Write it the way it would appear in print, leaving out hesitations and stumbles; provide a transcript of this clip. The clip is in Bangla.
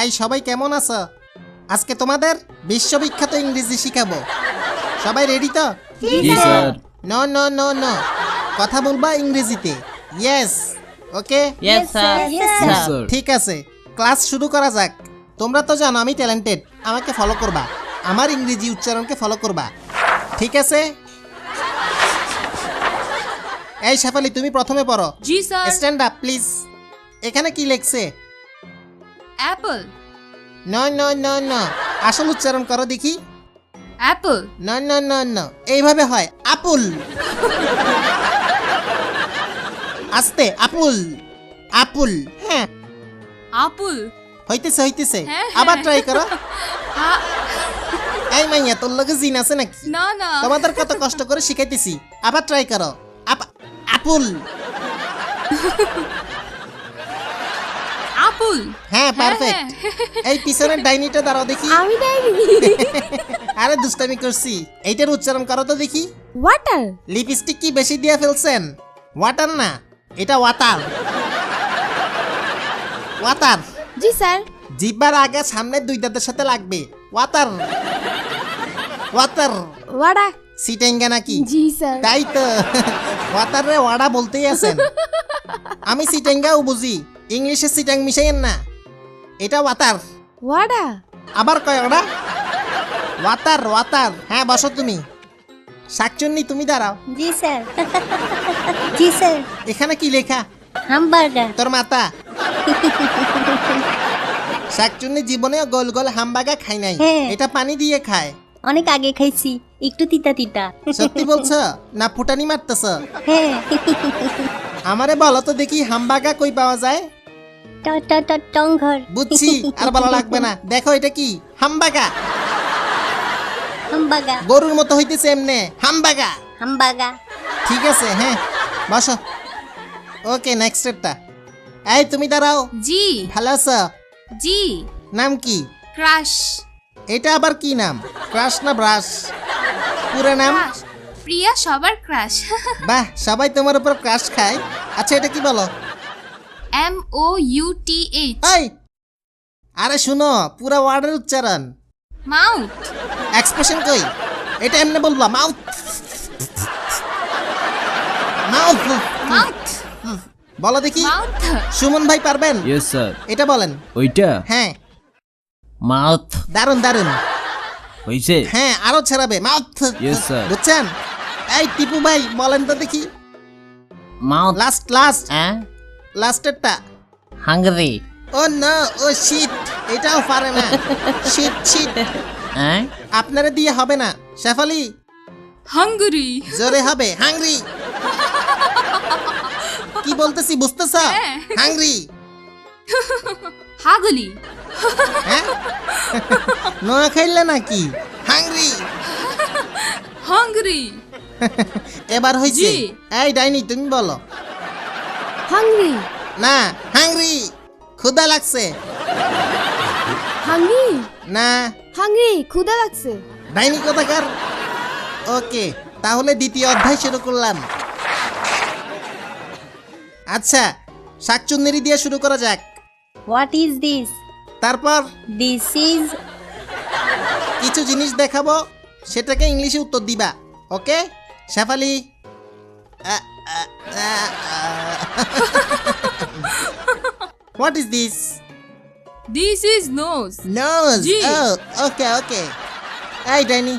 এই সবাই কেমন আছো? আজকে তোমাদের বিশ্ববিখ্যাত ইংরেজি শিখাবো। সবাই রেডি তো? জি sir. No no no no, কথা বলবা ইংরেজিতে। Yes, okay. Yes sir. Sir. ঠিক আছে, ক্লাস শুরু করা যাক। তোমরা তো জানো আমি ট্যালেন্টেড, আমাকে ফলো করবা, আমার ইংরেজি উচ্চারণকে ফলো করবা, ঠিক আছে? এই শেফালি, তুমি প্রথমে পড়ো। জি স্যার। Stand up please. এখানে কি লেখছে? Apple. No no no no, আসল উচ্চারণ করো দেখি। Apple. No no no no, এইভাবে হয় আপুল। আস্তে, আপুল আপুল। হ্যাঁ, আপুল। হইতেছে হইতেছে, হ্যাঁ, আবার হ্যাঁ। ট্রাই করো। আ- এই মাইয়া, তোর লগে জিন আছে নাকি? না না। তোমাদের কত কষ্ট করে শিখাইতেছি, আবার ট্রাই করো। আপুল। আপুল। হ্যাঁ, পারফেক্ট। এই পিছনের ডাইনিটা দাঁড়াও দেখি। আমি ডাইনি। আরে দুষ্টামি করছি, এইটার উচ্চারণ করো তো দেখি। ওয়াটার। লিপস্টিক কি বেশি দিয়ে ফেলছেন? ওয়াটার না, এটা ওয়াটার। ওয়াটার। জি স্যার। জিহ্বার আগে সামনে দুই দাঁতের সাথে লাগবে। Water water. ওয়াডা। সিটেঙ্গা নাকি? জি স্যার। তাই তো, ওয়াটার রে ওয়াডা বলতেই আছেন। আমি সিটেঙ্গাও বুঝি, ইংলিশে সিটাং মিশাইয়েন না। এটা ওয়াটার। ওয়াডা। আবার কয় ওটা? Water water. হ্যাঁ, বসো তুমি। শাকচুন্নি, তুমি দাঁড়াও। জি স্যার। জি স্যার। এখানে কি লেখা? হামবার্গার। তোর মাতা। শাকচুন্নি জীবনেও গোল গোল হামবাগা খাই নাই, হ্যাঁ। এটা পানি দিয়ে খায়। অনেক আগে খাইছি, একটু তিতা তিতা। সত্যি বলছো না ফুটানি মারতেছ? হ্যাঁ। আমারে বলো তো দেখি, হামবাগা কই পাওয়া যায়? টংঘর। বুঝছি, আর বলা লাগবে না। দেখো এটা কি? হামবাগা। হামবাগা। গরুর মতো হইতেছে এমনে, হামবাগা। হামবাগা। ঠিক আছে, হ্যাঁ, বসো। ওকে, নেক্সট স্টেপটা। এই তুমি দাঁড়াও। জি। ভালো আছো? জি। নাম কি? ক্রাশ। এটা আবার কি নাম? ক্রাশ না ব্রাশ? পুরো নাম? ক্রাশ। প্রিয়া সবার ক্রাশ। বাহ, সবাই তোমার উপর ক্রাশ খায়। আচ্ছা, এটা কি বলো? MOUTH। এই, আরে শুনো, পুরো ওয়ার্ডের উচ্চারণ। মাউথ। এক্সপ্রেশন কই? এটা এমনি বলবা, মাউথ মাউথ। মাউথ। বলো দেখি। মাউথ। সুমন ভাই পারবেন? Yes sir. এটা বলেন। ওইটা হ্যাঁ, মাউথ দারুন দারুন। হইছে। হ্যাঁ, আরো ছড়াবে, মাউথ। Yes, sir. বুঝছেন? এই টিপু ভাই বলেন তো দেখি। মাউথ। লাস্ট লাস্ট হ্যাঁ, লাস্টেরটা। হাঙ্গরি। ও নো, ও শিট, এটাও পারে না। Shit shit. হ্যাঁ, আপনারা দিয়ে হবে না। শেফালি, হাঙ্গরি। জোরে হবে, হাংরি। কি বলতেছি বুঝতেছ? হ্যাঁ। হাংরি। হাগলি। হ্যাঁ, নোয়া খাইলে নাকি? হাংরি। হাঙ্গরি। এবার হইছে। জি। এই ডাইনি, তুমি বলো। হাংরি। না, হাংরি। ক্ষুধা লাগছে। হাংরি। না, হাংরি, ক্ষুধা লাগছে। ডাইনি কোথাকার। ওকে, তাহলে দ্বিতীয় অধ্যায় শুরু করলাম। আচ্ছা, শাকচুন্নেরি দিয়ে শুরু করা যাক। What is this? তারপর দিস ইজ। কিছু জিনিস দেখাবো, সেটাকে ইংলিশে উত্তর দিবা। Okay Shefali? What is this? This is nose. Nose. জি। Okay okay. এই ডাইনি,